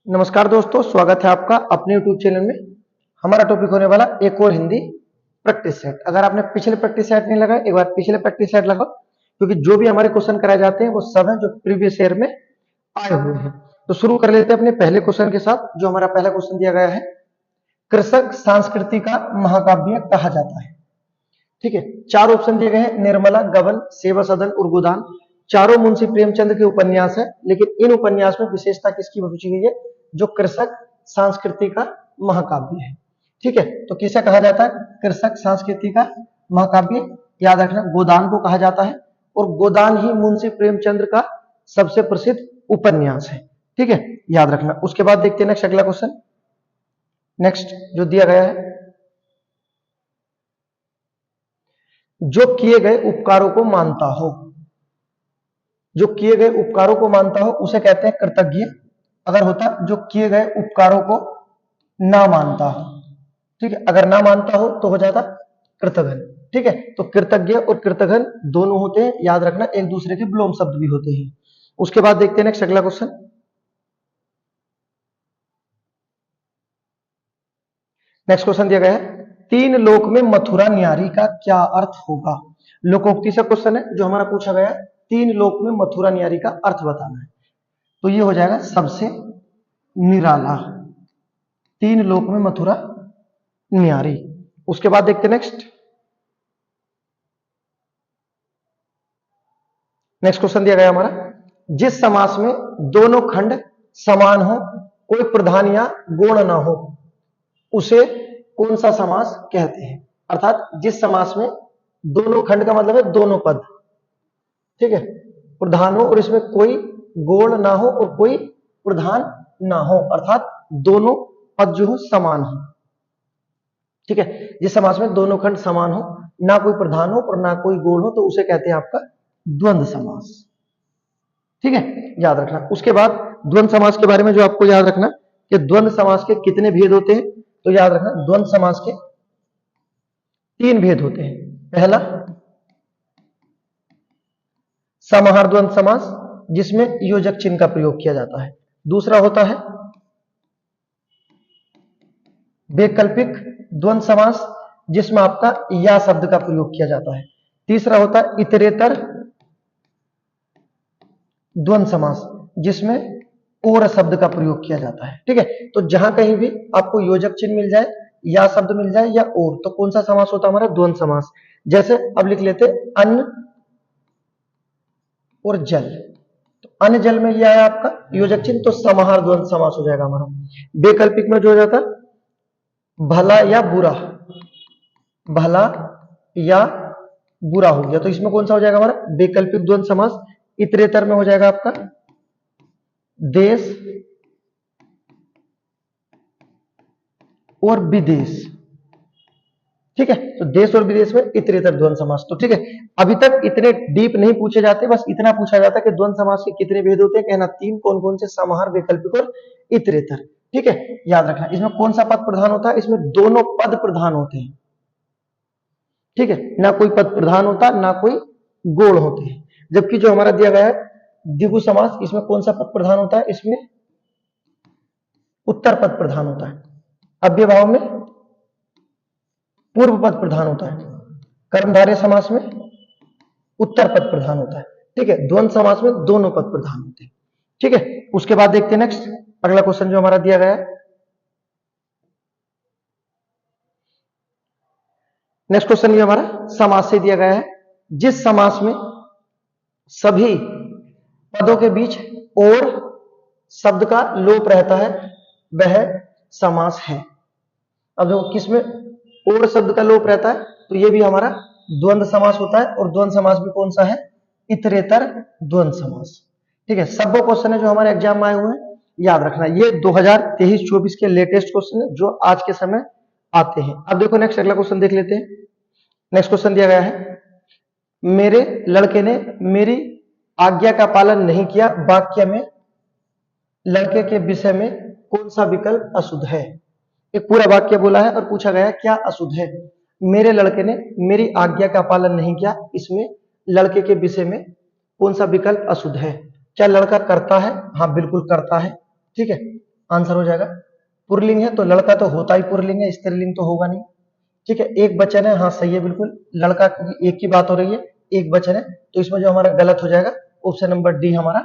नमस्कार दोस्तों, स्वागत है आपका अपने YouTube चैनल में। हमारा टॉपिक होने वाला एक और हिंदी प्रैक्टिस सेट। अगर आपने पिछले प्रैक्टिस सेट नहीं लगाए, एक बार पिछले प्रैक्टिस सेट लगाओ, क्योंकि जो भी हमारे क्वेश्चन कराए जाते हैं वो सब है जो प्रीवियस ईयर में आए हुए हैं। तो शुरू कर लेते हैं अपने पहले क्वेश्चन के साथ। जो हमारा पहला क्वेश्चन दिया गया है, कृषक संस्कृति का महाकाव्य कहा जाता है। ठीक है, चार ऑप्शन दिए गए हैं, निर्मला, गबन, सेवा सदन और गोदान। चारों मुंशी प्रेमचंद के उपन्यास है, लेकिन इन उपन्यास में विशेषता किसकी पूछी गई है? जो कृषक संस्कृति का महाकाव्य है। ठीक है, तो किसे कहा जाता है? कृषक संस्कृति का महाकाव्य। याद रखना, गोदान को कहा जाता है, और गोदान ही मुंशी प्रेमचंद का सबसे प्रसिद्ध उपन्यास है। ठीक है, याद रखना। उसके बाद देखते हैं नेक्स्ट, अगला क्वेश्चन। नेक्स्ट जो दिया गया है, जो किए गए उपकारों को मानता हो, जो किए गए उपकारों को मानता हो उसे कहते हैं कृतज्ञ। अगर होता जो किए गए उपकारों को ना मानता हो, ठीक है, अगर ना मानता हो तो हो जाता कृतघ्न। ठीक है, तो कृतज्ञ और कृतघ्न दोनों होते हैं, याद रखना, एक दूसरे के विलोम शब्द भी होते हैं। उसके बाद देखते हैं नेक्स्ट, अगला क्वेश्चन। नेक्स्ट क्वेश्चन दिया गया है, तीन लोक में मथुरा न्यारी का क्या अर्थ होगा? लोकोक्ति से क्वेश्चन है जो हमारा पूछा गया है, तीन लोक में मथुरा न्यारी का अर्थ बताना है। तो ये हो जाएगा सबसे निराला, तीन लोक में मथुरा न्यारी। उसके बाद देखते नेक्स्ट, नेक्स्ट क्वेश्चन दिया गया हमारा, जिस समास में दोनों खंड समान हो, कोई प्रधान या गौण ना हो, उसे कौन सा समास कहते हैं? अर्थात जिस समास में दोनों खंड का मतलब है दोनों पद, ठीक है, प्रधान हो और इसमें कोई गौण ना हो और कोई प्रधान ना हो, अर्थात दोनों पद जो हो समान हो। ठीक है, जिस समास में दोनों खंड समान हो, ना कोई प्रधान हो और ना कोई गौण हो, तो उसे कहते हैं आपका द्वंद्व समास। ठीक है, याद रखना। उसके बाद द्वंद्व समास के बारे में जो आपको याद रखना कि द्वंद्व समास के कितने भेद होते हैं, तो याद रखना द्वंद्व समास के तीन भेद होते हैं। पहला समाहार द्वंद्व समास, जिसमें योजक चिन्ह का प्रयोग किया जाता है। दूसरा होता है वैकल्पिक द्वंद्व समास, जिसमें आपका या शब्द का प्रयोग किया जाता है। तीसरा होता है इतरेतर द्वंद्व समास, जिसमें और शब्द का प्रयोग किया जाता है। ठीक है, तो जहां कहीं भी आपको योजक चिन्ह मिल जाए, या शब्द मिल जाए या और, तो कौन सा समास होता है हमारा? द्वंद्व समास। जैसे अब लिख लेते अन्न और जल, तो अन्न जल में यह है आपका योजक चिन्ह, तो समाहार द्वंद्व समास हो जाएगा हमारा। वैकल्पिक में जो हो जाता भला या बुरा, भला या बुरा हो गया, तो इसमें कौन सा हो जाएगा हमारा? वैकल्पिक द्वंद्व समास। इतरेतर में हो जाएगा आपका देश और विदेश। ठीक है, तो देश और विदेश में इतरेतर द्वंद्व समास। तो ठीक है, अभी तक इतने डीप नहीं पूछे जाते, बस इतना पूछा जाता है कि द्वंद्व समास के कितने भेद होते हैं, कहना तीन, कौन कौन से? समाहार, वैकल्पिक और इतरेतर। ठीक है, याद रखना। इसमें कौन सा पद प्रधान होता है? इसमें दोनों पद प्रधान होते हैं। ठीक है, ना कोई पद प्रधान होता, ना कोई गौण होते हैं। जबकि जो हमारा दिया गया है द्विगु समास, इसमें कौन सा पद प्रधान होता है? इसमें उत्तर पद प्रधान होता है। अव्ययभाव में पूर्व पद प्रधान होता है। कर्मधारय समास में उत्तर पद प्रधान होता है। ठीक है, द्वंद्व समास में दोनों पद प्रधान होते हैं। ठीक है, उसके बाद देखते हैं नेक्स्ट, अगला क्वेश्चन जो हमारा दिया गया है। नेक्स्ट क्वेश्चन ये हमारा समास से दिया गया है, जिस समास में सभी पदों के बीच और शब्द का लोप रहता है वह समास है। अब देखो किसमें और शब्द का लोप रहता है, तो ये भी हमारा द्वंद्व समास होता है, और द्वंद्व समास भी कौन सा है? इतरेतर द्वंद्व समास। ठीक है, सब वो क्वेश्चन है जो हमारे एग्जाम में आए हुए हैं, याद रखना। ये 2023-24 के लेटेस्ट क्वेश्चन है जो आज के समय आते हैं। अब देखो नेक्स्ट, अगला क्वेश्चन देख लेते हैं। नेक्स्ट क्वेश्चन दिया गया है, मेरे लड़के ने मेरी आज्ञा का पालन नहीं किया, वाक्य में लड़के के विषय में कौन सा विकल्प अशुद्ध है? एक पूरा वाक्य बोला है और पूछा गया क्या अशुद्ध है? मेरे लड़के ने मेरी आज्ञा का पालन नहीं किया, इसमें लड़के के विषय में कौन सा विकल्प अशुद्ध है? क्या लड़का करता है? हाँ बिल्कुल करता है। ठीक है, आंसर हो जाएगा। पुल्लिंग है तो लड़का तो होता ही पुल्लिंग है, स्त्रीलिंग तो होगा नहीं। ठीक है, एक वचन है, हाँ सही है बिल्कुल, लड़का क्योंकि एक की बात हो रही है, एक वचन है, तो इसमें जो हमारा गलत हो जाएगा ऑप्शन नंबर डी हमारा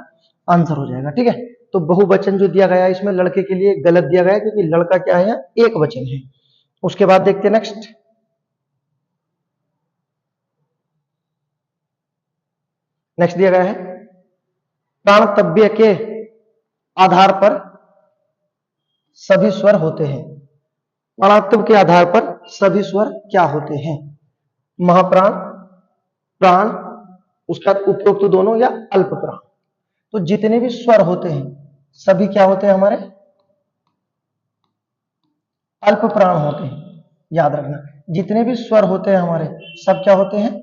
आंसर हो जाएगा। ठीक है, तो बहुवचन जो दिया गया है इसमें लड़के के लिए गलत दिया गया है, क्योंकि लड़का क्या है, एक वचन है। उसके बाद देखते हैं नेक्स्ट। नेक्स्ट दिया गया है प्राणतव्य के आधार पर सभी स्वर होते हैं। प्राणत्व के आधार पर सभी स्वर क्या होते हैं? महाप्राण, प्राण, उसका उपरोक्त दोनों या अल्प प्राण। तो जितने भी स्वर होते हैं सभी क्या होते हैं हमारे? अल्प प्राण होते हैं। याद रखना, जितने भी स्वर होते हैं हमारे सब क्या होते हैं?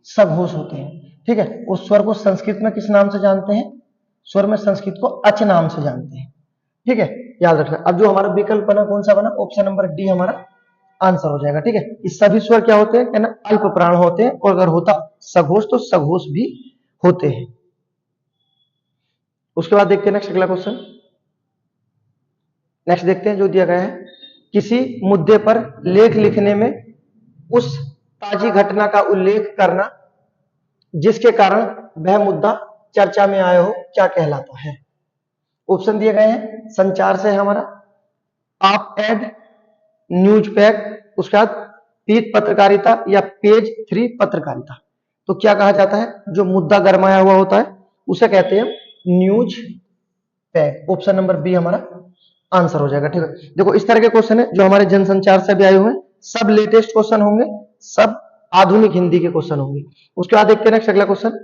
सघोष होते हैं। ठीक है, उस स्वर को संस्कृत में किस नाम से जानते हैं? स्वर में संस्कृत को अच नाम से जानते हैं। ठीक है, याद रखना। अब जो हमारा विकल्प बना कौन सा बना? ऑप्शन नंबर डी हमारा आंसर हो जाएगा। ठीक है, इस सभी स्वर क्या होते हैं ना? अल्प प्राण होते हैं, और अगर होता सघोष तो सघोष भी होते हैं। उसके बाद देखते हैं नेक्स्ट अगला क्वेश्चन। नेक्स्ट देखते हैं जो दिया गया है, किसी मुद्दे पर लेख लिखने में उस ताजी घटना का उल्लेख करना जिसके कारण वह मुद्दा चर्चा में आया हो क्या कहलाता है? ऑप्शन दिए गए हैं, संचार से हमारा, आप एड, न्यूज पैक, उसके बाद पीठ पत्रकारिता या पेज 3 पत्रकारिता। तो क्या कहा जाता है? जो मुद्दा गरमाया हुआ होता है उसे कहते हैं news pack. Option number B हमारा आंसर हो जाएगा। ठीक है, देखो इस तरह के क्वेश्चन है जो हमारे जनसंचार से भी आए हुए हैं, सब लेटेस्ट क्वेश्चन होंगे, सब आधुनिक हिंदी के क्वेश्चन होंगे। उसके बाद देखते हैं नेक्स्ट अगला क्वेश्चन।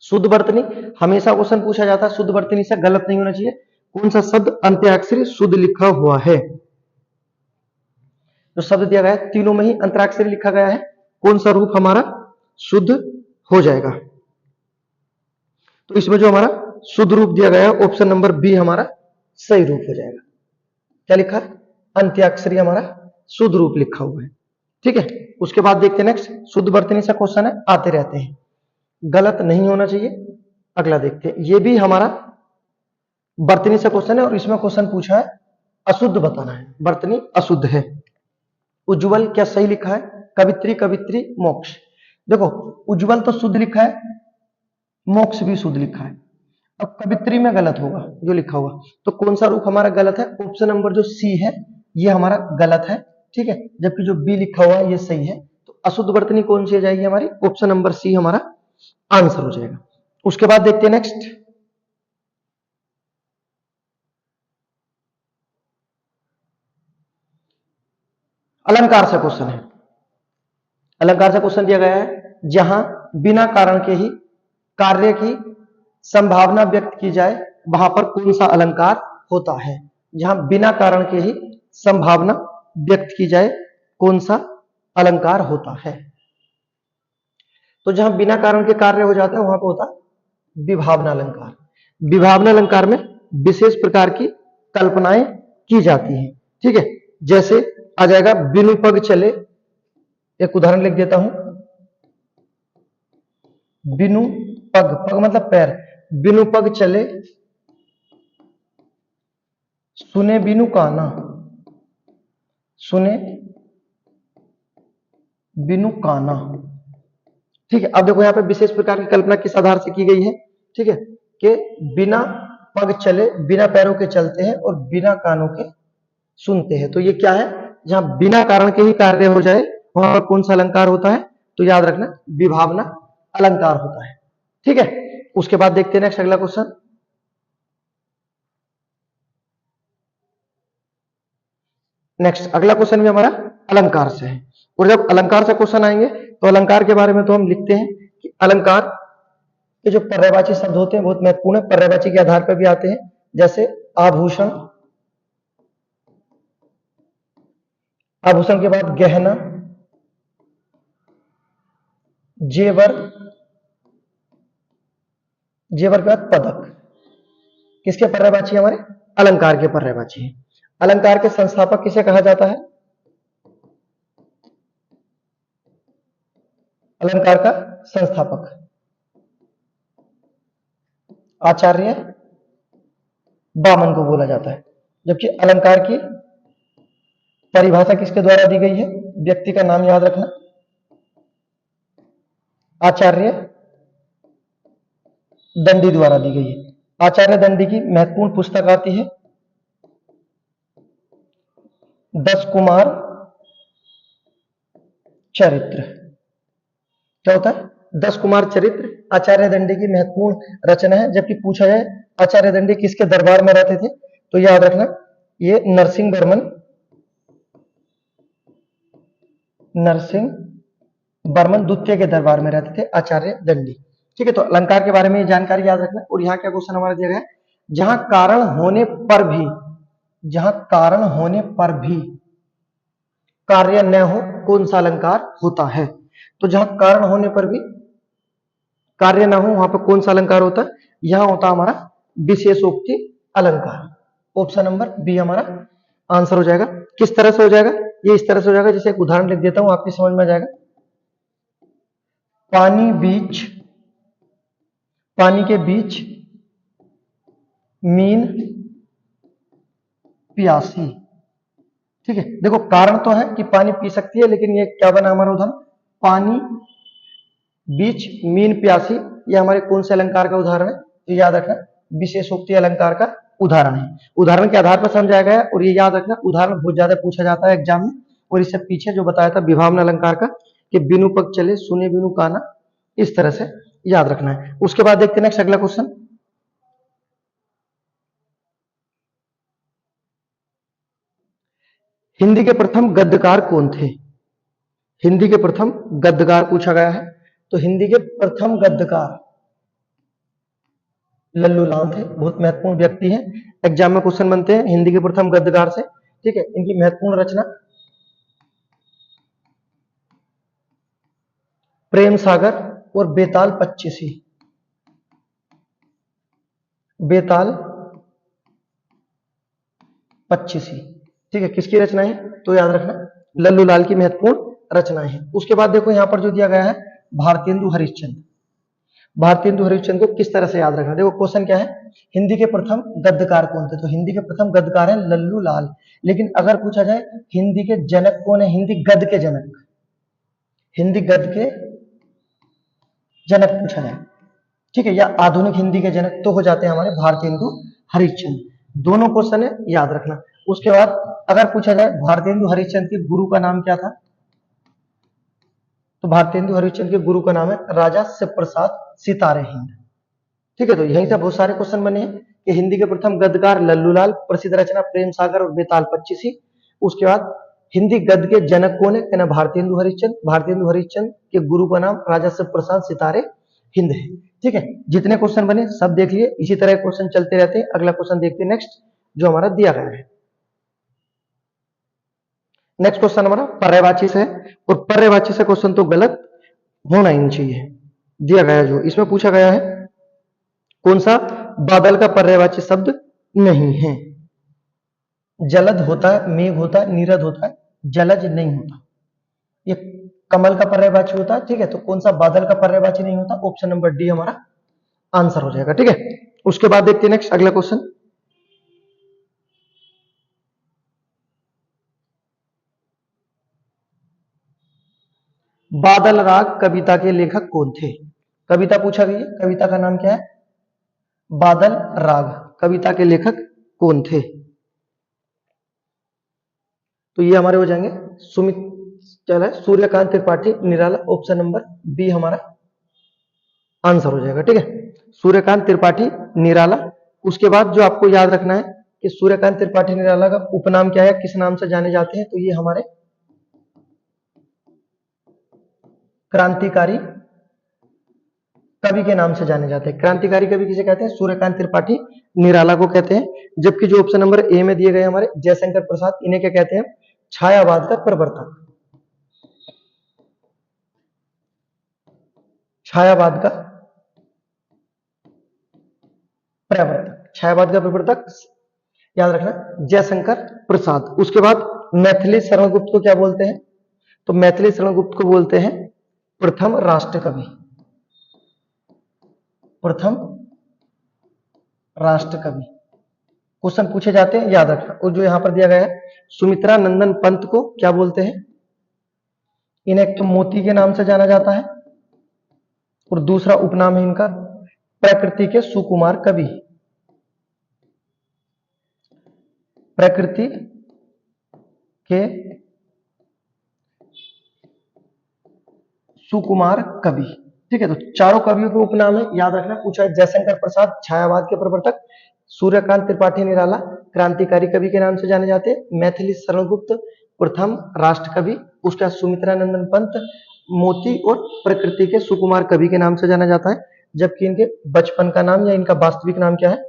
शुद्ध वर्तनी, हमेशा क्वेश्चन पूछा जाता है शुद्ध वर्तनी से, गलत नहीं होना चाहिए। कौन सा शब्द अंत्याक्षरी शुद्ध लिखा हुआ है? जो शब्द दिया गया है तीनों में ही अंतराक्षरी लिखा गया है, कौन सा रूप हमारा शुद्ध हो जाएगा? तो इसमें जो हमारा शुद्ध रूप दिया गया है ऑप्शन नंबर बी हमारा सही रूप हो जाएगा। क्या लिखा है? अंत्याक्षरी हमारा शुद्ध रूप लिखा हुआ है। ठीक है, उसके बाद देखते हैं नेक्स्ट। शुद्ध वर्तनी से क्वेश्चन है, आते रहते हैं, गलत नहीं होना चाहिए। अगला देखते हैं, ये भी हमारा वर्तनी से क्वेश्चन है, और इसमें क्वेश्चन पूछा है अशुद्ध बताना है, वर्तनी अशुद्ध है। उज्जवल क्या सही लिखा है? कवित्री, कवित्री, मोक्ष। देखो उज्जवल तो शुद्ध लिखा है, मोक्ष भी शुद्ध लिखा है। अब कवित्री में गलत होगा जो लिखा हुआ, तो कौन सा रूप हमारा गलत है? ऑप्शन नंबर जो सी है ये हमारा गलत है। ठीक है, जबकि जो बी लिखा हुआ है ये सही है। तो अशुद्ध वर्तनी कौन सी हो जाएगी हमारी? ऑप्शन नंबर सी हमारा आंसर हो जाएगा। उसके बाद देखते हैं नेक्स्ट। अलंकार से क्वेश्चन है। अलंकार से क्वेश्चन दिया गया है, जहां बिना कारण के ही कार्य की संभावना व्यक्त की जाए वहां पर कौन सा अलंकार होता है? जहां बिना कारण के ही संभावना व्यक्त की जाए कौन सा अलंकार होता है? तो जहां बिना कारण के कार्य हो जाता है वहां पर होता विभावना अलंकार। विभावना अलंकार में विशेष प्रकार की कल्पनाएं की जाती हैं। ठीक है, जैसे आ जाएगा बिनु पग चले, एक उदाहरण लिख देता हूं, बिनु पग, पग मतलब पैर, बिनु पग चले सुने बिनु काना, सुने बिनु काना। ठीक है, अब देखो यहां पे विशेष प्रकार की कल्पना किस आधार से की गई है? ठीक है, कि बिना पग चले, बिना पैरों के चलते हैं और बिना कानों के सुनते हैं। तो ये क्या है? जहां बिना कारण के ही कार्य हो जाए वहां पर कौन सा अलंकार होता है? तो याद रखना विभावना अलंकार होता है। ठीक है, उसके बाद देखते हैं नेक्स्ट अगला क्वेश्चन। नेक्स्ट अगला क्वेश्चन भी हमारा अलंकार से है, और जब अलंकार से क्वेश्चन आएंगे तो अलंकार के बारे में तो हम लिखते हैं कि अलंकार के जो पर्यायवाची शब्द होते हैं बहुत महत्वपूर्ण है, पर्यायवाची के आधार पर भी आते हैं, जैसे आभूषण, आभूषण के बाद गहना, जेवर, जेवर के बाद पदक। किसके पर्यायवाची? हमारे अलंकार के पर्यायवाची है। अलंकार के संस्थापक किसे कहा जाता है? अलंकार का संस्थापक, आचार्य वामन को बोला जाता है। जबकि अलंकार की परिभाषा किसके द्वारा दी गई है? व्यक्ति का नाम याद रखना, आचार्य दंडी द्वारा दी गई है। आचार्य दंडी की महत्वपूर्ण पुस्तक आती है 10 कुमार चरित्र। क्या होता है? 10 कुमार चरित्र आचार्य दंडी की महत्वपूर्ण रचना है। जबकि पूछा जाए आचार्य दंडी किसके दरबार में रहते थे, तो याद रखना ये नरसिंह वर्मन द्वितीय के दरबार में रहते थे आचार्य दंडी। ठीक है, तो अलंकार के बारे में जानकारी याद रखना। और यहाँ क्या क्वेश्चन हमारा दिया गया है, जहां कारण होने पर भी कार्य न हो कौन सा अलंकार होता है? तो जहां कारण होने पर भी कार्य ना हो वहां पर कौन सा अलंकार होता है? यहां होता हमारा विशेषोक्ति अलंकार। ऑप्शन नंबर बी हमारा आंसर हो जाएगा। किस तरह से हो जाएगा? ये इस तरह से हो जाएगा, जैसे एक उदाहरण लिख देता हूं, आपकी समझ में आ जाएगा। पानी के बीच मीन प्यासी। ठीक है, देखो कारण तो है कि पानी पी सकती है, लेकिन ये क्या बना हमारा उदाहरण? पानी बीच मीन प्यासी। ये हमारे कौन से अलंकार का उदाहरण है? तो याद रखना विशेषोक्ति अलंकार का उदाहरण है। उदाहरण के आधार पर समझाया गया है। और ये याद रखना उदाहरण बहुत ज्यादा पूछा जाता है एग्जाम में। और इससे पीछे जो बताया था विभावन अलंकार का कि बिनु पग चले सुने बिनु काना, इस तरह से याद रखना है। उसके बाद देखते हैं नेक्स्ट अगला क्वेश्चन। हिंदी के प्रथम गद्यकार कौन थे? हिंदी के प्रथम गद्यकार पूछा गया है। तो हिंदी के प्रथम गद्यकार लल्लू लाल थे। बहुत महत्वपूर्ण व्यक्ति हैं, एग्जाम में क्वेश्चन बनते हैं हिंदी के प्रथम गद्यकार से। ठीक है, इनकी महत्वपूर्ण रचना प्रेम सागर और बेताल पच्चीसी। ठीक है, किसकी रचना है? तो याद रखना लल्लू लाल की महत्वपूर्ण रचनाएं हैं। उसके बाद देखो यहां पर जो दिया गया है भारतेंदु हरिश्चंद्र। भारतेंदु हरिश्चंद्र को किस तरह से याद रखना? देखो क्वेश्चन क्या है, हिंदी के प्रथम गद्यकार कौन थे? तो हिंदी के प्रथम गद्यकार है लल्लू लाल। लेकिन अगर पूछा जाए हिंदी के जनक कौन है, हिंदी गद्य के जनक पूछा जाए, ठीक है, या आधुनिक हिंदी के जनक, तो हो जाते हैं हमारे भारतेंदु हरिश्चंद्र। दोनों क्वेश्चन है, याद रखना। उसके बाद अगर पूछा जाए भारतेंदु हरिश्चंद्र के गुरु का नाम क्या था? तो भारतेंदु हरिश्चंद्र के गुरु का नाम है राजा शिवप्रसाद सितारे हिंद। ठीक है, तो यहीं से बहुत सारे क्वेश्चन बने हैं कि हिंदी के प्रथम गद्यकार लल्लू लाल, प्रसिद्ध रचना प्रेम सागर और बेताल पच्चीसी। उसके बाद हिंदी गद्य के जनक कौन है? कहना भारतेंदु हरिश्चंद्र। भारतेंदु हरिश्चंद्र के गुरु का नाम राजा शिवप्रसाद सितारे हिंद है। ठीक है, जितने क्वेश्चन बने सब देख लिए। इसी तरह क्वेश्चन चलते रहते हैं। अगला क्वेश्चन देखते हैं नेक्स्ट जो हमारा दिया गया है। नेक्स्ट क्वेश्चन हमारा पर्यायवाची से है, और पर्यायवाची से क्वेश्चन तो गलत होना ही नहीं चाहिए। दिया गया जो इसमें पूछा गया है कौन सा बादल का पर्यायवाची शब्द नहीं है? जलद होता है, मेघ होता है, नीरद होता है, जलज नहीं होता। ये कमल का पर्यायवाची होता है। ठीक है, तो कौन सा बादल का पर्यायवाची नहीं होता? ऑप्शन नंबर डी हमारा आंसर हो जाएगा। ठीक है, उसके बाद देखते हैं नेक्स्ट अगला क्वेश्चन। बादल राग कविता के लेखक कौन थे? कविता पूछा गई है, कविता का नाम क्या है? बादल राग। कविता के लेखक कौन थे? तो ये हमारे हो जाएंगे सुमित चला Suryakant Tripathi Nirala. Option number B हमारा आंसर हो जाएगा। ठीक है, सूर्यकांत त्रिपाठी निराला। उसके बाद जो आपको याद रखना है कि सूर्यकांत त्रिपाठी निराला का उपनाम क्या है, किस नाम से जाने जाते हैं? तो ये हमारे क्रांतिकारी कवि के नाम से जाने जाते हैं। क्रांतिकारी कवि किसे कहते हैं? सूर्यकांत त्रिपाठी निराला को कहते हैं। जबकि जो ऑप्शन नंबर ए में दिए गए हमारे जयशंकर प्रसाद, इन्हें क्या कहते हैं? छायावाद का प्रवर्तक। छायावाद का प्रवर्तक याद रखना जयशंकर प्रसाद। उसके बाद मैथिली शरण गुप्त को क्या बोलते हैं? तो मैथिली शरण गुप्त को बोलते हैं प्रथम राष्ट्र कवि। प्रथम राष्ट्र कवि क्वेश्चन पूछे जाते हैं, याद रखना। और जो यहां पर दिया गया है, सुमित्रा नंदन पंत को क्या बोलते हैं? इन्हें एक तो मोती के नाम से जाना जाता है और दूसरा उपनाम है इनका प्रकृति के सुकुमार कवि। प्रकृति के सुकुमार कवि, ठीक है। तो चारों कवियों के उपनाम है, याद रखना। पूछा है जयशंकर प्रसाद छायावाद के प्रवर्तक, सूर्यकांत त्रिपाठी निराला क्रांतिकारी कवि के नाम से जाने जाते हैं, मैथिली शरणगुप्त प्रथम राष्ट्र कवि, उसका सुमित्रा नंदन पंत मोती और प्रकृति के सुकुमार कवि के नाम से जाना जाता है। जबकि इनके बचपन का नाम या इनका वास्तविक नाम क्या है?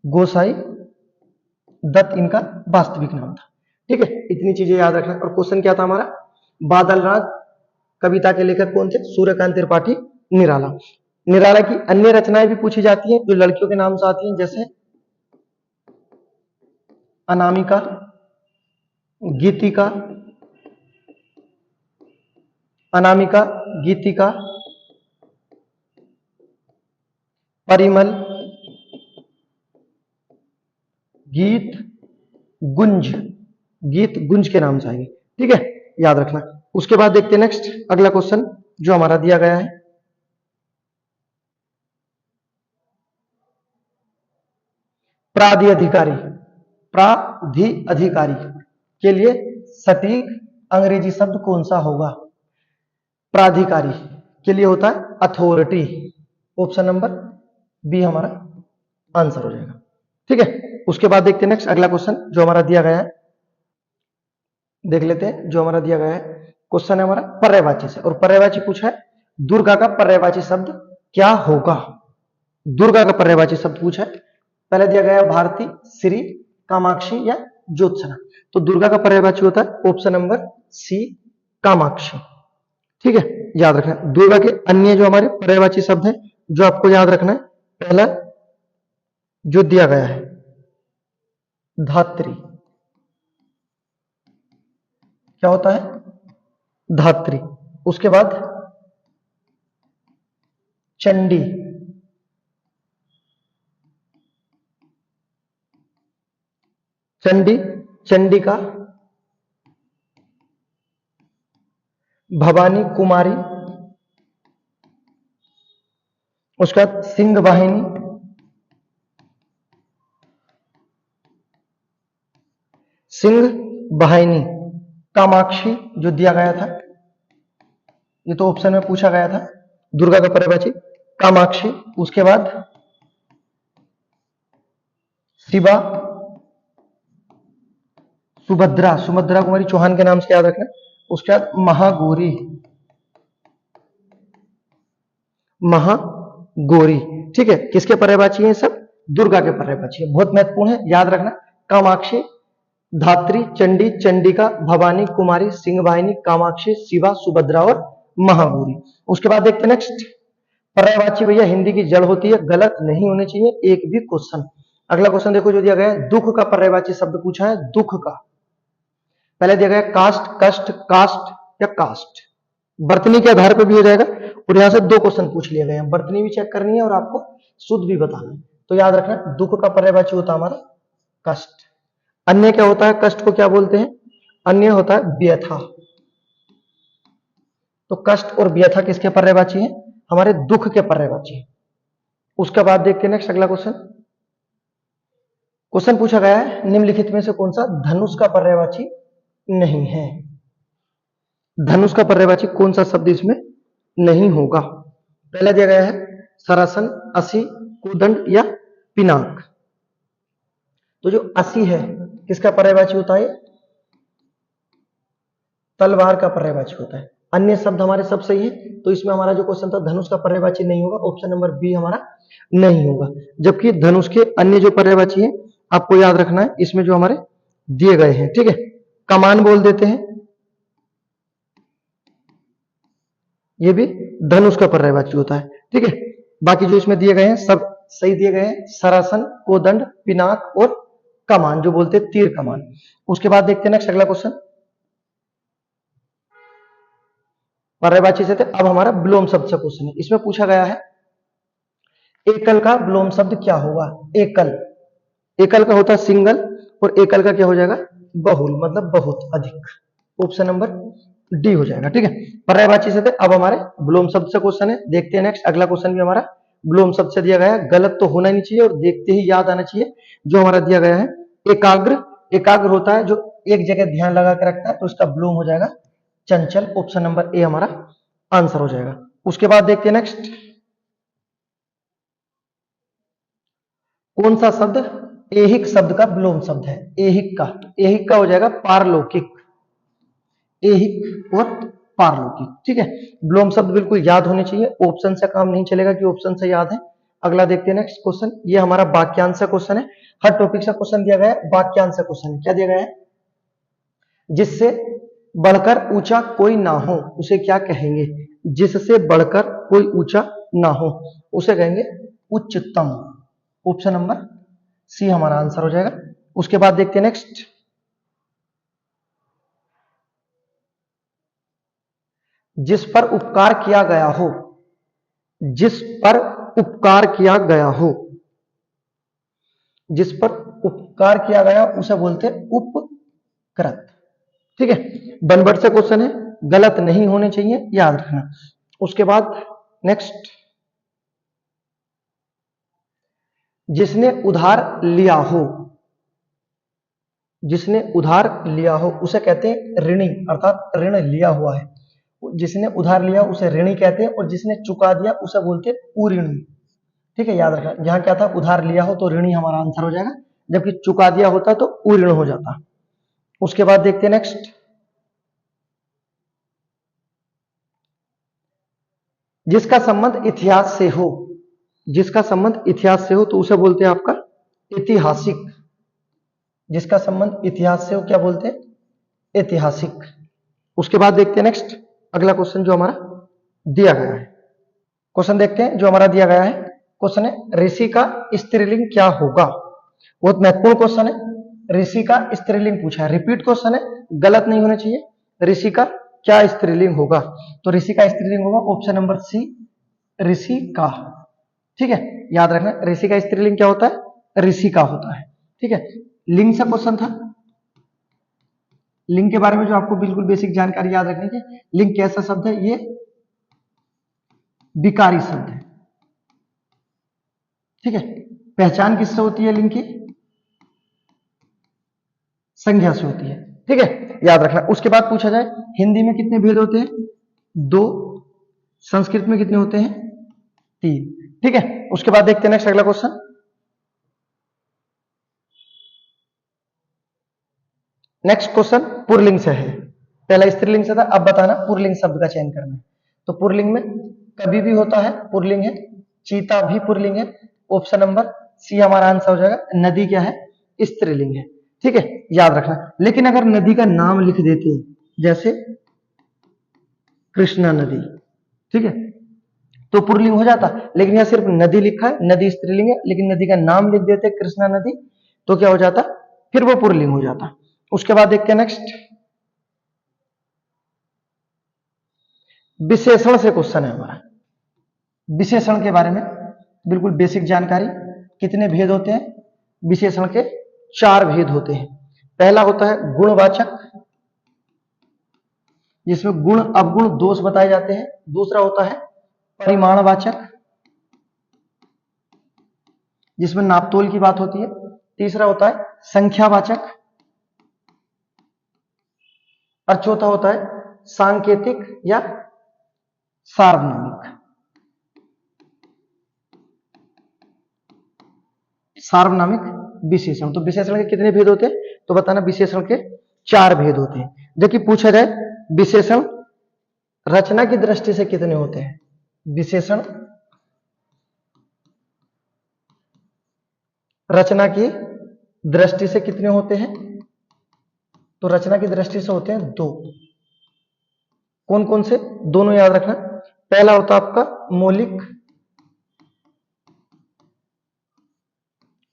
गोसाई दत्त इनका वास्तविक नाम था, ठीक है। इतनी चीजें याद रखना। और क्वेश्चन क्या था हमारा? बादल राग कविता के लेखक कौन थे? सूर्यकांत त्रिपाठी निराला। निराला की अन्य रचनाएं भी पूछी जाती हैं जो लड़कियों के नाम से आती हैं, जैसे अनामिका, गीतिका, अनामिका, गीतिका, परिमल, गीत गुंज, गीत गुंज के नाम से आएंगे, ठीक है, याद रखना। उसके बाद देखते हैं नेक्स्ट अगला क्वेश्चन जो हमारा दिया गया है, प्राधिकारी। प्राधिकारी के लिए सटीक अंग्रेजी शब्द कौन सा होगा? प्राधिकारी के लिए होता है अथॉरिटी। ऑप्शन नंबर बी हमारा आंसर हो जाएगा, ठीक है। उसके बाद देखते हैं नेक्स्ट अगला क्वेश्चन जो हमारा दिया गया है, देख लेते हैं। जो हमारा दिया गया है क्वेश्चन है हमारा पर्यायवाची से, और पर्यायवाची पूछा है दुर्गा का पर्यायवाची शब्द क्या होगा? दुर्गा का पर्यायवाची शब्द पूछा है। पहले दिया गया है भारती, श्री, कामाक्षी या ज्योत्सना। तो दुर्गा का पर्यायवाची होता है ऑप्शन नंबर सी, कामाक्षी, ठीक है, याद रखना। दुर्गा के अन्य जो हमारे पर्यायवाची शब्द हैं जो आपको याद रखना है, पहला जो दिया गया है धात्री, क्या होता है? धात्री। उसके बाद चंडी, चंडी, चंडिका, भवानी कुमारी, उसके बाद सिंह वाहिनी, सिंह वाहिनी, कामाक्षी जो दिया गया था, ये तो ऑप्शन में पूछा गया था, दुर्गा का पर्यायवाची कामाक्षी। उसके बाद शिवा, सुभद्रा, सुभद्रा कुमारी चौहान के नाम से याद रखना। उसके बाद महागौरी, महागौरी, ठीक है। किसके पर्यायवाची है? सब दुर्गा के पर्यायवाची है, बहुत महत्वपूर्ण है, याद रखना। कामाक्षी, धात्री, चंडी, चंडिका, भवानी कुमारी, सिंह वाहिनी, कामाक्षी, शिवा, सुभद्रा और महागौरी। उसके बाद देखते हैं नेक्स्ट पर्यायवाची भैया हिंदी की जड़ होती है, गलत नहीं होने चाहिए एक भी क्वेश्चन। अगला क्वेश्चन देखो जो दिया गया है, दुख का पर्यायवाची शब्द पूछा है, दुख का। पहले दिया गया कास्ट, कष्ट, कास्ट या कास्ट, वर्तनी के आधार पर भी हो जाएगा। और यहां से दो क्वेश्चन पूछ लिए गए हैं, वर्तनी भी चेक करनी है और आपको शुद्ध भी बताना है। तो याद रखना दुख का पर्यायवाची होता है हमारा कष्ट। अन्य क्या होता है? कष्ट को क्या बोलते हैं? अन्य होता है व्यथा। तो कष्ट और व्यथा किसके पर्यायवाची है? हमारे दुख के पर्यायवाची। उसके बाद देखते हैं नेक्स्ट अगला क्वेश्चन। क्वेश्चन पूछा गया है निम्नलिखित में से कौन सा धनुष का पर्यायवाची नहीं है? धनुष का पर्यायवाची कौन सा शब्द इसमें नहीं होगा? पहला दिया गया है सरासन, असी, कोदंड या पिनाक। तो जो असी है किसका पर्यायवाची होता है? तलवार का पर्यायवाची होता है। अन्य शब्द हमारे सब सही है, तो इसमें हमारा जो क्वेश्चन था धनुष का पर्यायवाची नहीं होगा, ऑप्शन नंबर बी हमारा नहीं होगा। जबकि धनुष के अन्य जो पर्यायवाची है आपको याद रखना है, इसमें जो हमारे दिए गए हैं, ठीक है। कमान बोल देते हैं, ये भी धनुष का पर्यायवाची होता है, ठीक है। बाकी जो इसमें दिए गए हैं सब सही दिए गए हैं, सरासन, कोदंड, पिनाक और कमान जो बोलते हैं तीर कमान। उसके बाद देखते हैं नेक्स्ट अगला क्वेश्चन। पर्यायवाची से थे, अब हमारा विलोम शब्द से क्वेश्चन है। इसमें पूछा गया है एकल का विलोम शब्द क्या होगा? एकल। एकल का होता है सिंगल और एकल का क्या हो जाएगा? बहुल, मतलब बहुत अधिक। ऑप्शन नंबर डी हो जाएगा। ठीक है, पर्यायवाची से थे। अब हमारे विलोम शब्द से क्वेश्चन है, देखते हैं नेक्स्ट। अगला क्वेश्चन भी हमारा विलोम शब्द से दिया गया है, गलत तो होना ही नहीं चाहिए और देखते ही याद आना चाहिए। जो हमारा दिया गया है एकाग्र। एकाग्र होता है जो एक जगह ध्यान लगा के रखता है, तो इसका विलोम हो जाएगा चंचल। ऑप्शन नंबर ए हमारा आंसर हो जाएगा। उसके बाद देखते हैं नेक्स्ट, कौन सा शब्द ऐहिक शब्द का विलोम शब्द है? ऐहिक का, ऐहिक का हो जाएगा पारलौकिक। ऐहिक और पारलौकिक। ठीक है, विलोम शब्द बिल्कुल याद होने चाहिए, ऑप्शन से काम नहीं चलेगा कि ऑप्शन से याद है। अगला देखते हैं नेक्स्ट क्वेश्चन, ये हमारा वाक्यांश क्वेश्चन है। हर टॉपिक से क्वेश्चन दिया गया है, वाक्यांश क्वेश्चन है। क्या दिया गया है? जिससे बढ़कर ऊंचा कोई ना हो उसे क्या कहेंगे? जिससे बढ़कर कोई ऊंचा ना हो उसे कहेंगे उच्चतम। ऑप्शन नंबर सी हमारा आंसर हो जाएगा। उसके बाद देखते हैं नेक्स्ट, जिस पर उपकार किया गया हो। जिस पर उपकार किया गया हो, जिस पर उपकार किया गया उसे बोलते हैं उपकृत। ठीक है, वन वर्ड से क्वेश्चन है, गलत नहीं होने चाहिए, याद रखना। उसके बाद नेक्स्ट, जिसने उधार लिया हो। जिसने उधार लिया हो उसे कहते हैं ऋणी, अर्थात ऋण लिया हुआ है। जिसने उधार लिया उसे ऋणी कहते हैं, और जिसने चुका दिया उसे बोलते हैं उऋणी। ठीक है, याद रखना। यहां क्या था? उधार लिया हो तो ऋणी हमारा आंसर हो जाएगा, जबकि चुका दिया होता तो उऋण हो जाता। उसके बाद देखते हैं नेक्स्ट, जिसका संबंध इतिहास से हो। जिसका संबंध इतिहास से हो तो उसे बोलते हैं आपका ऐतिहासिक। जिसका संबंध इतिहास से हो क्या बोलते हैं? ऐतिहासिक। उसके बाद देखते हैं नेक्स्ट, अगला क्वेश्चन जो हमारा दिया गया है। क्वेश्चन देखते हैं जो हमारा दिया गया है। क्वेश्चन है ऋषि का स्त्रीलिंग क्या होगा? बहुत महत्वपूर्ण क्वेश्चन है। ऋषि का स्त्रीलिंग पूछा है, रिपीट क्वेश्चन है, गलत नहीं होना चाहिए। ऋषि का क्या स्त्रीलिंग होगा? तो ऋषि का स्त्रीलिंग होगा ऑप्शन नंबर सी, ऋषि का। ठीक है, याद रखना, ऋषि का स्त्रीलिंग क्या होता है? ऋषि का होता है। ठीक है, लिंग से क्वेश्चन था। लिंग के बारे में जो आपको बिल्कुल बेसिक जानकारी याद रखनी है, लिंग कैसा शब्द है? ये विकारी शब्द है। ठीक है, पहचान किससे होती है लिंग की? संज्ञा से होती है। ठीक है, याद रखना। उसके बाद पूछा जाए हिंदी में कितने भेद होते हैं? 2। संस्कृत में कितने होते हैं? 3। ठीक है, उसके बाद देखते हैं नेक्स्ट अगला क्वेश्चन। नेक्स्ट क्वेश्चन पुरलिंग से है। पहला स्त्रीलिंग से था, अब बताना पुरलिंग शब्द का चयन करना है। तो पुरलिंग में कभी भी होता है, पुरलिंग है। चीता भी पुरलिंग है। ऑप्शन नंबर सी हमारा आंसर हो जाएगा। नदी क्या है? स्त्रीलिंग है। ठीक है, याद रखना। लेकिन अगर नदी का नाम लिख देते हैं, जैसे कृष्णा नदी, ठीक है, तो पुरलिंग हो जाता। लेकिन यहां सिर्फ नदी लिखा है, नदी स्त्रीलिंग है, लेकिन नदी का नाम लिख देते कृष्णा नदी, तो क्या हो जाता? फिर वो पुरलिंग हो जाता। उसके बाद देखते हैं नेक्स्ट, विशेषण से क्वेश्चन है हमारा। विशेषण के बारे में बिल्कुल बेसिक जानकारी। कितने भेद होते हैं? विशेषण के 4 भेद होते हैं। पहला होता है गुणवाचक, जिसमें गुण अवगुण दोष बताए जाते हैं। दूसरा होता है परिमाणवाचक, जिसमें नापतोल की बात होती है। तीसरा होता है संख्यावाचक, और चौथा होता है सांकेतिक या सार्वनामिक। सार्वनामिक विशेषण। तो विशेषण के कितने भेद होते हैं? तो बताना विशेषण के 4 भेद होते हैं। जबकि पूछा जाए विशेषण रचना की दृष्टि से कितने होते हैं? विशेषण रचना की दृष्टि से कितने होते हैं? तो रचना की दृष्टि से होते हैं 2। कौन कौन से? दोनों याद रखना। पहला होता है आपका मौलिक,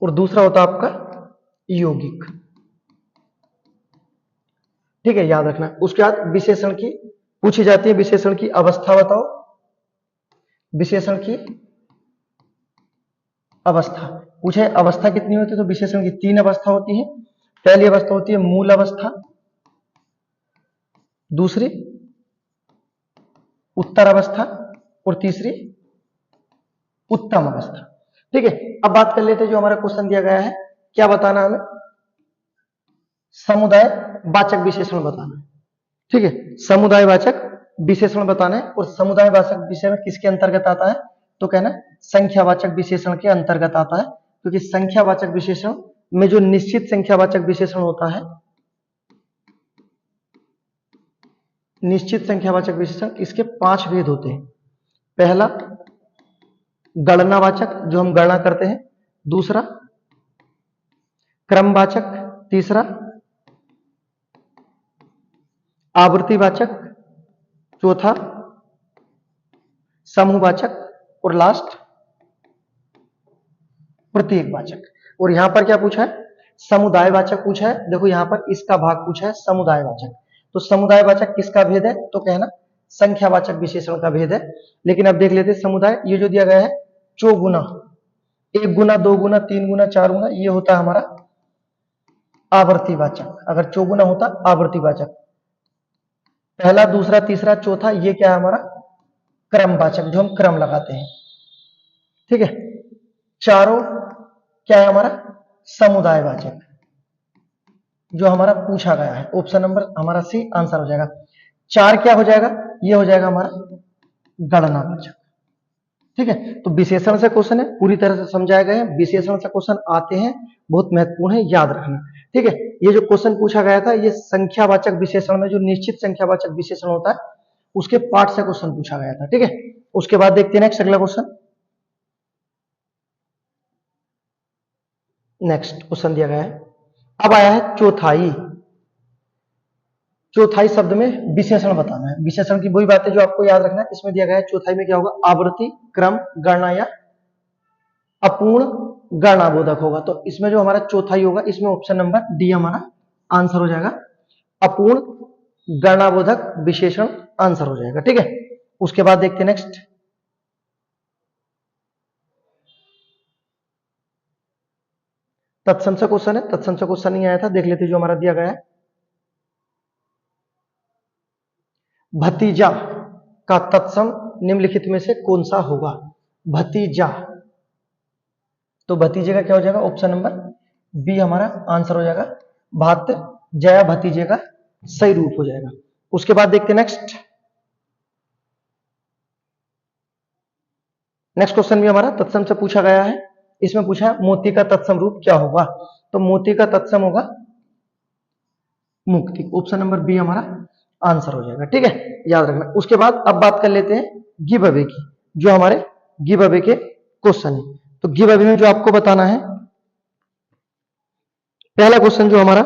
और दूसरा होता है आपका यौगिक। ठीक है, याद रखना। उसके बाद विशेषण की पूछी जाती है, विशेषण की अवस्था बताओ। विशेषण की अवस्था पूछे, अवस्था कितनी होती है? तो विशेषण की 3 अवस्था होती है। पहली अवस्था होती है मूल अवस्था, दूसरी उत्तर अवस्था और तीसरी उत्तम अवस्था। ठीक है, अब बात कर लेते हैं जो हमारा क्वेश्चन दिया गया है, क्या बताना है हमें? समुदाय वाचक विशेषण बताना है। ठीक है, समुदाय वाचक विशेषण बताना है। और समुदाय वाचक विशेषण किसके अंतर्गत आता है? तो कहना संख्यावाचक विशेषण के अंतर्गत आता है, क्योंकि संख्यावाचक विशेषण में जो निश्चित संख्यावाचक विशेषण होता है, निश्चित संख्यावाचक विशेषण, इसके 5 भेद होते हैं। पहला गणनावाचक, जो हम गणना करते हैं, दूसरा क्रमवाचक, तीसरा आवृत्तिवाचक, चौथा समूहवाचक और लास्ट प्रत्येकवाचक। और यहां पर क्या पूछा है? समुदायवाचक पूछा है। देखो यहां पर इसका भाग पूछा है समुदायवाचक। तो समुदायवाचक किसका भेद है? तो कहना संख्यावाचक विशेषण का भेद है। लेकिन अब देख लेते हैं समुदाय, ये जो दिया गया है चौगुना, 1 गुना, 2 गुना, 3 गुना, 4 गुना, ये होता है हमारा आवर्तीवाचक। अगर चौगुना होता आवर्तीवाचक, पहला, दूसरा, तीसरा, चौथा, ये क्या है हमारा? क्रमवाचक, जो हम क्रम लगाते हैं। ठीक है, चारों क्या है हमारा? समुदायवाचक, जो हमारा पूछा गया है। ऑप्शन नंबर हमारा सी आंसर हो जाएगा। 4 क्या हो जाएगा? ये हो जाएगा हमारा गणनावाचक। ठीक है, तो विशेषण से क्वेश्चन है, पूरी तरह से समझाया गया है। विशेषण से क्वेश्चन आते हैं, बहुत महत्वपूर्ण है, याद रखना। ठीक है, ये जो क्वेश्चन पूछा गया था, ये संख्यावाचक विशेषण में जो निश्चित संख्यावाचक विशेषण होता है, उसके पार्ट से क्वेश्चन पूछा गया था। ठीक है, उसके बाद देखते हैं नेक्स्ट अगला क्वेश्चन। नेक्स्ट क्वेश्चन दिया गया है, अब आया है चौथाई। चौथाई शब्द में विशेषण बताना है। विशेषण की वही बात है जो आपको याद रखना है। इसमें दिया गया है चौथाई में क्या होगा? आवृत्ति, क्रम, गणना या अपूर्ण गणनाबोधक होगा। तो इसमें जो हमारा चौथाई होगा, इसमें ऑप्शन नंबर डी हमारा आंसर हो जाएगा। अपूर्ण गणनाबोधक विशेषण आंसर हो जाएगा। ठीक है, उसके बाद देखते हैं नेक्स्ट। तत्सम से क्वेश्चन है, तत्सम से क्वेश्चन नहीं आया था, देख लेते जो हमारा दिया गया है। भतीजा का तत्सम निम्नलिखित में से कौन सा होगा? भतीजा, तो भतीजे का क्या हो जाएगा? ऑप्शन नंबर बी हमारा आंसर हो जाएगा। भात जया भतीजे का सही रूप हो जाएगा। उसके बाद देखते हैं नेक्स्ट। नेक्स्ट क्वेश्चन भी हमारा तत्सम से पूछा गया है। इसमें पूछा है मोती का तत्सम रूप क्या होगा? तो मोती का तत्सम होगा मुक्ति। ऑप्शन नंबर बी हमारा आंसर हो जाएगा। ठीक है, याद रखना। उसके बाद अब बात कर लेते हैं गिव अवे की, जो हमारे गिव अवे के क्वेश्चन है। तो गिव अवे में जो आपको बताना है, पहला क्वेश्चन जो हमारा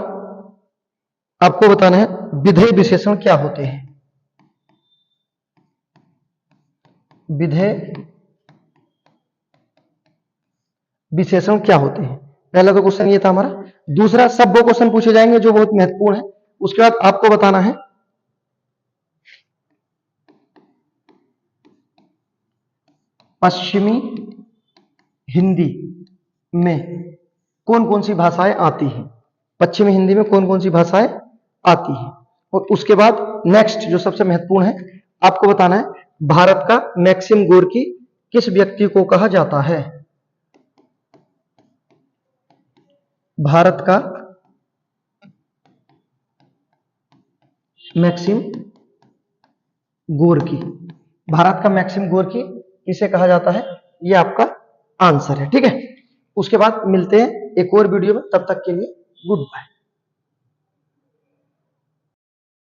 आपको बताना है, विधेय विशेषण क्या होते हैं? विधेय विशेषण क्या होते हैं? पहला तो क्वेश्चन ये था हमारा। दूसरा, सब वो क्वेश्चन पूछे जाएंगे जो बहुत महत्वपूर्ण है। उसके बाद आपको बताना है पश्चिमी हिंदी में कौन कौन सी भाषाएं आती हैं? पश्चिमी हिंदी में कौन कौन सी भाषाएं आती हैं? और उसके बाद नेक्स्ट जो सबसे महत्वपूर्ण है, आपको बताना है भारत का मैक्सिम गोर्की किस व्यक्ति को कहा जाता है? भारत का मैक्सिम गोर्की, भारत का मैक्सिम गोर्की किसे कहा जाता है? ये आपका आंसर है। ठीक है, उसके बाद मिलते हैं एक और वीडियो में, तब तक के लिए गुड बाय।